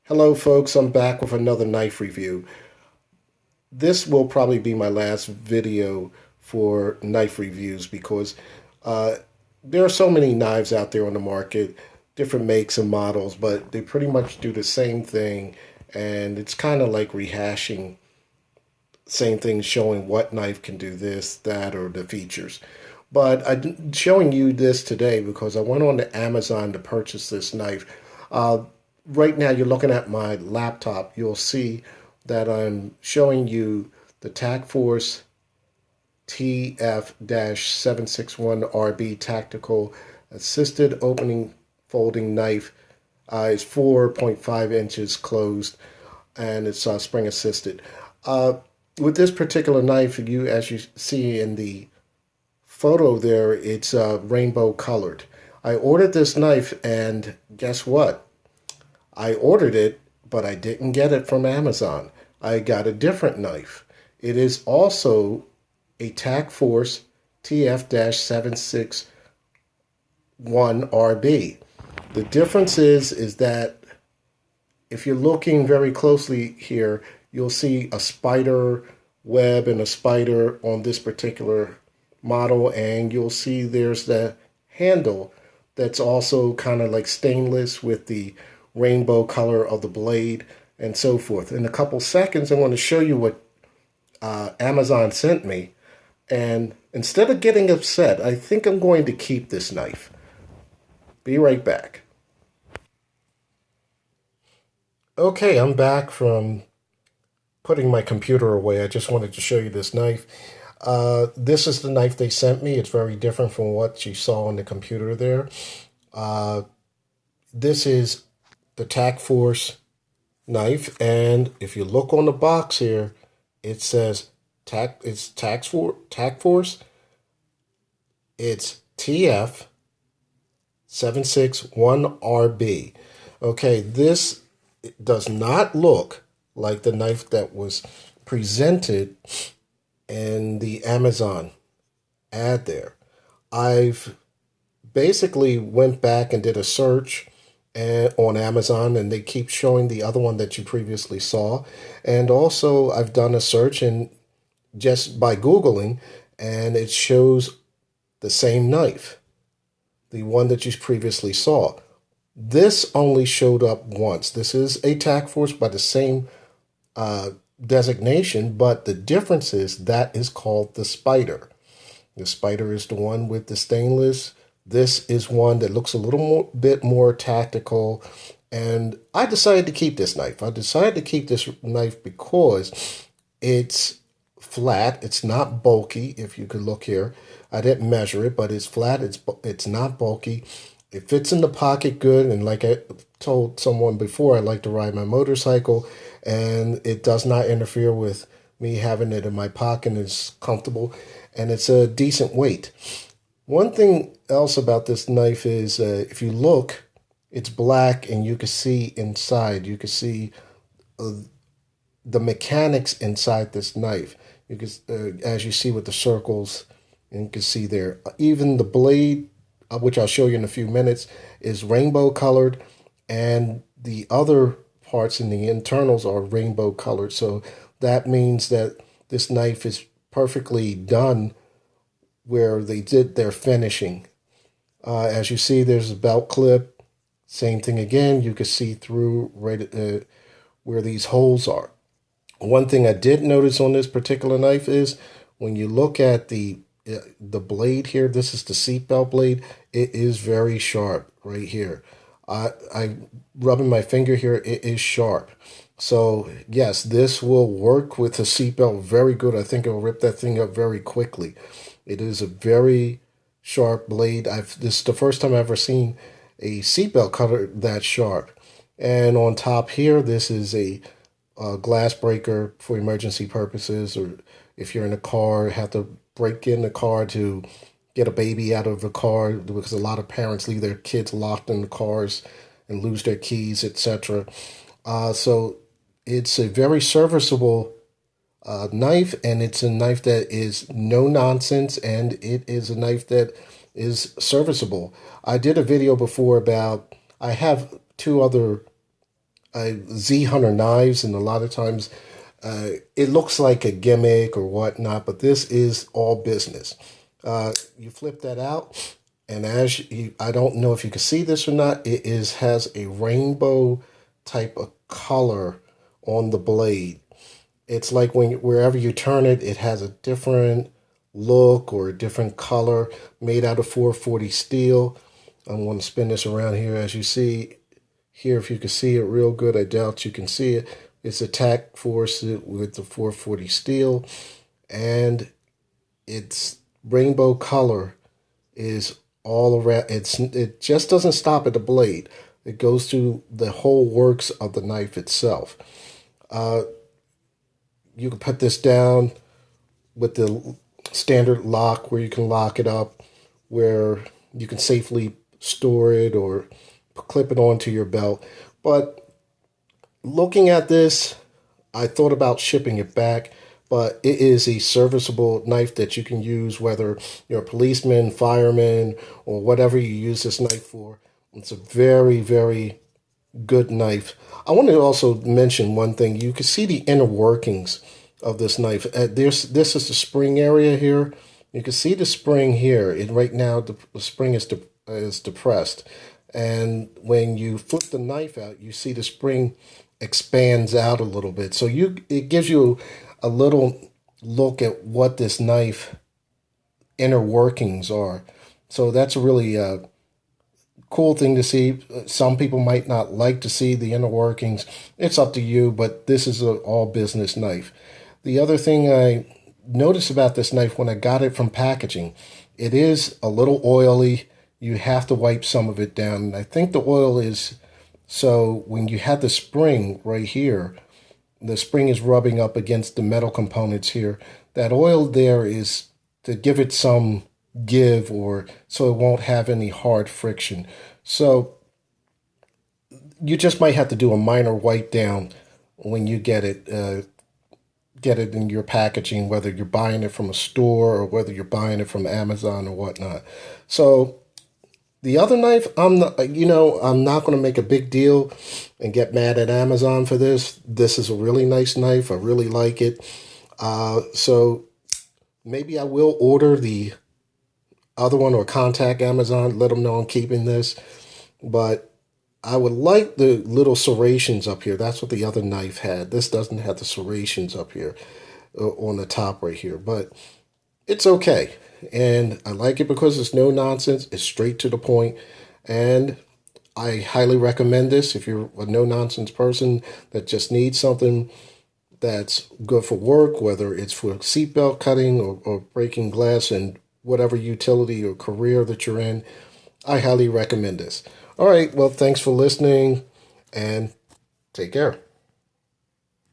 Hello folks, I'm back with another knife review. This will probably be my last video for knife reviews because uh, there are so many knives out there on the market, different makes and models, but they pretty much do the same thing, and it's kind of like rehashing same thing, showing what knife can do this, that, or the features. But I'm showing you this today because I went on to Amazon to purchase this knife. Right now, you're looking at my laptop. You'll see that I'm showing you the Tacforce Tf-761rb Tactical Assisted Opening Folding Knife. It's 4.5 inches closed, and it's spring assisted. With this particular knife, as you see in the photo there, it's rainbow colored. I ordered this knife, and guess what? I ordered it, but I didn't get it from Amazon. I got a different knife. It is also a Tacforce Tf-761rb. The difference is that if you're looking very closely here, you'll see a spider web and a spider on this particular model, and you'll see there's the handle that's also kind of like stainless with the rainbow color of the blade and so forth. In a couple seconds, I'm going to show you what Amazon sent me, and instead of getting upset, I think I'm going to keep this knife. Be right back. Okay, I'm back from putting my computer away. I just wanted to show you this knife. This is the knife they sent me. It's very different from what you saw on the computer there. This is the Tacforce knife, and if you look on the box here, it says it's Tacforce. It's Tf-761rb. Okay, this does not look like the knife that was presented in the Amazon ad there. I've basically went back and did a search on Amazon, and they keep showing the other one that you previously saw. And also I've done a search and just by Googling, and it shows the same knife, the one that you previously saw. This only showed up once. This is a Tacforce by the same designation, but the difference is that is called the Spider. The Spider is the one with the stainless. This is one that looks a little bit more tactical, and I decided to keep this knife. I decided to keep this knife because it's flat. It's not bulky. If you could look here, I didn't measure it, but it's flat. It's not bulky. It fits in the pocket good, and like I told someone before, I like to ride my motorcycle, and it does not interfere with me having it in my pocket. It's comfortable, and it's a decent weight. One thing else about this knife is if you look, it's black, and you can see inside. You can see the mechanics inside this knife. You can, as you see with the circles, and you can see there, even the blade, which I'll show you in a few minutes, is rainbow colored, and the other parts in the internals are rainbow colored. So that means that this knife is perfectly done where they did their finishing. As you see, there's a belt clip. Same thing again. You can see through right where these holes are. One thing I did notice on this particular knife is when you look at the blade here, this is the seatbelt blade. It is very sharp right here. I rubbing my finger here, it is sharp. So yes, this will work with the seatbelt very good. I think it'll rip that thing up very quickly. It is a very sharp blade. This is the first time I've ever seen a seatbelt cutter that sharp. And on top here, this is a glass breaker for emergency purposes, or if you're in a car, have to break in the car to get a baby out of the car, because a lot of parents leave their kids locked in the cars and lose their keys, etc. So it's a very serviceable knife, and it's a knife that is no nonsense, and it is a knife that is serviceable. I did a video before about, I have two other Z Hunter knives, and a lot of times it looks like a gimmick or whatnot, but this is all business. You flip that out, and I don't know if you can see this or not, has a rainbow type of color on the blade. It's like wherever you turn it, it has a different look or a different color, made out of 440 steel. I'm going to spin this around here. As you see here, if you can see it real good, I doubt you can see it. It's a Tacforce with the 440 steel, and its rainbow color is all around. It just doesn't stop at the blade. It goes through the whole works of the knife itself. You can put this down with the standard lock where you can lock it up, where you can safely store it or clip it onto your belt. But looking at this, I thought about shipping it back, but it is a serviceable knife that you can use whether you're a policeman, fireman, or whatever you use this knife for. It's a very, very good knife. I want to also mention one thing. You can see the inner workings of this knife. This is the spring area here. You can see the spring here. Right now, the spring is depressed. And when you flip the knife out, you see the spring expands out a little bit. So it gives you a little look at what this knife inner workings are. So that's a really cool thing to see. Some people might not like to see the inner workings. It's up to you, but this is an all business knife. The other thing I noticed about this knife when I got it from packaging, it is a little oily. You have to wipe some of it down. And I think the oil is so when you have the spring right here, the spring is rubbing up against the metal components here. That oil there is to give it some give, or so it won't have any hard friction. So you just might have to do a minor wipe down when you get it in your packaging, whether you're buying it from a store or whether you're buying it from Amazon or whatnot. So the other knife, I'm not going to make a big deal and get mad at Amazon for this. This is a really nice knife. I really like it. So maybe I will order the other one or contact Amazon, let them know I'm keeping this. But I would like the little serrations up here. That's what the other knife had. This doesn't have the serrations up here on the top right here. But it's okay. And I like it because it's no nonsense. It's straight to the point. And I highly recommend this if you're a no nonsense person that just needs something that's good for work, whether it's for seatbelt cutting or breaking glass and whatever utility or career that you're in. I highly recommend this. All right. Well, thanks for listening and take care.